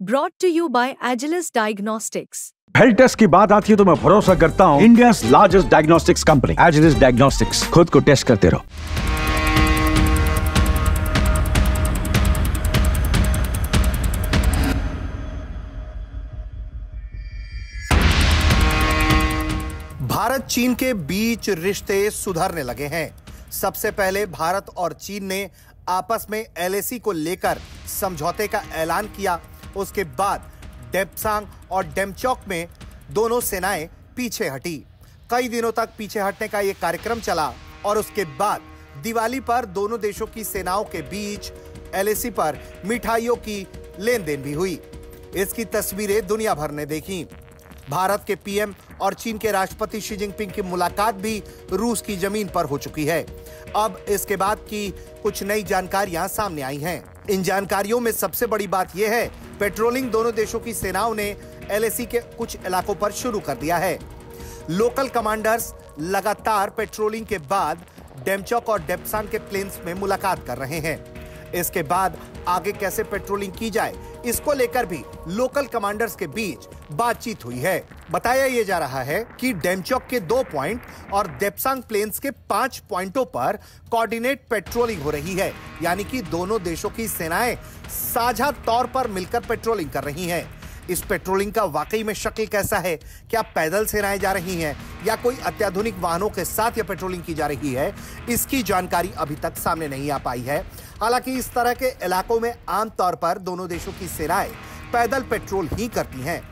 Brought to you by Agilus Diagnostics. Health test की बात आती है तो मैं भरोसा करता हूँ India largest diagnostics company Agilus Diagnostics. खुद को टेस्ट करते रहो। भारत चीन के बीच रिश्ते सुधरने लगे हैं। सबसे पहले भारत और चीन ने आपस में एलएसी को लेकर समझौते का ऐलान किया। उसके बाद डेप्सांग और डेमचौक में दोनों सेनाएं पीछे हटी। कई दिनों तक पीछे हटने का यह कार्यक्रम चला और उसके बाद दिवाली पर दोनों देशों की सेनाओं के बीच एलएसी पर मिठाइयों की लेन देन भी हुई। इसकी तस्वीरें दुनिया भर ने देखी। भारत के पीएम और चीन के राष्ट्रपति शी जिनपिंग की मुलाकात भी रूस की जमीन पर हो चुकी है। अब इसके बाद की कुछ नई जानकारियां सामने आई हैं। इन जानकारियों में सबसे बड़ी बात यह है, पेट्रोलिंग दोनों देशों की सेनाओं ने एलएसी के कुछ इलाकों पर शुरू कर दिया है। लोकल कमांडर्स लगातार पेट्रोलिंग के बाद डेमचौक और डेप्सांग के प्लेन्स में मुलाकात कर रहे हैं। इसके बाद आगे कैसे पेट्रोलिंग की जाए, इसको लेकर भी लोकल कमांडर्स के बीच बातचीत हुई है। बताया यह जा रहा है कि डेमचौक के 2 पॉइंट और डेप्सांग प्लेन्स के 5 पॉइंटों पर कोऑर्डिनेट पेट्रोलिंग हो रही है, यानी कि दोनों देशों की सेनाएं साझा तौर पर मिलकर पेट्रोलिंग कर रही हैं। इस पेट्रोलिंग का वाकई में शक्ल कैसा है? क्या पैदल सेनाएं जा रही हैं या कोई अत्याधुनिक वाहनों के साथ यह पेट्रोलिंग की जा रही है, इसकी जानकारी अभी तक सामने नहीं आ पाई है। हालांकि इस तरह के इलाकों में आमतौर पर दोनों देशों की सेनाएं पैदल पेट्रोल ही करती हैं।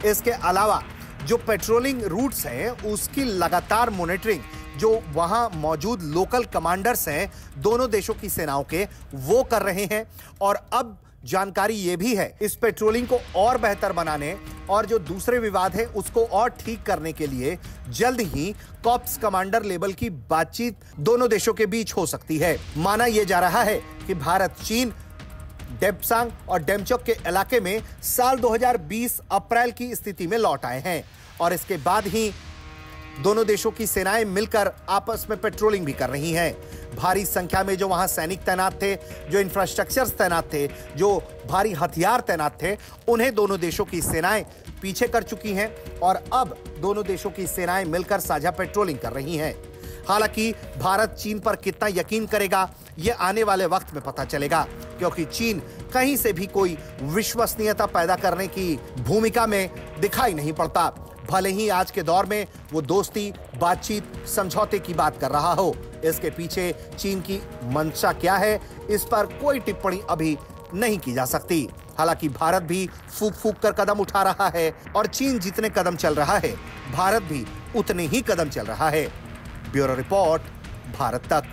इसके अलावा जो पेट्रोलिंग रूट्स हैं उसकी लगातार मॉनिटरिंग जो वहां मौजूद लोकल कमांडर्स हैं दोनों देशों की सेनाओं के, वो कर रहे हैं। और अब जानकारी यह भी है, इस पेट्रोलिंग को और बेहतर बनाने और जो दूसरे विवाद है उसको और ठीक करने के लिए जल्द ही कॉर्प्स कमांडर लेवल की बातचीत दोनों देशों के बीच हो सकती है। माना यह जा रहा है कि भारत चीन डेप्सांग और डेमचौक के इलाके में साल 2020 अप्रैल की स्थिति में लौट आए हैं और इसके बाद ही दोनों देशों की सेनाएं मिलकर आपस में पेट्रोलिंग भी कर रही हैं। भारी संख्या में जो वहां सैनिक तैनात थे, जो इंफ्रास्ट्रक्चर तैनात थे, जो भारी हथियार तैनात थे, उन्हें दोनों देशों की सेनाएं पीछे कर चुकी हैं और अब दोनों देशों की सेनाएं मिलकर साझा पेट्रोलिंग कर रही हैं। हालांकि भारत चीन पर कितना यकीन करेगा यह आने वाले वक्त में पता चलेगा, क्योंकि चीन कहीं से भी कोई विश्वसनीयता पैदा करने की भूमिका में दिखाई नहीं पड़ता। भले ही आज के दौर में वो दोस्ती, बातचीत, समझौते की बात कर रहा हो, इसके पीछे चीन की मंशा क्या है, इस पर कोई टिप्पणी अभी नहीं की जा सकती। हालांकि भारत भी फूंक फूंक कर कदम उठा रहा है और चीन जितने कदम चल रहा है, भारत भी उतने ही कदम चल रहा है। ब्यूरो रिपोर्ट, भारत तक।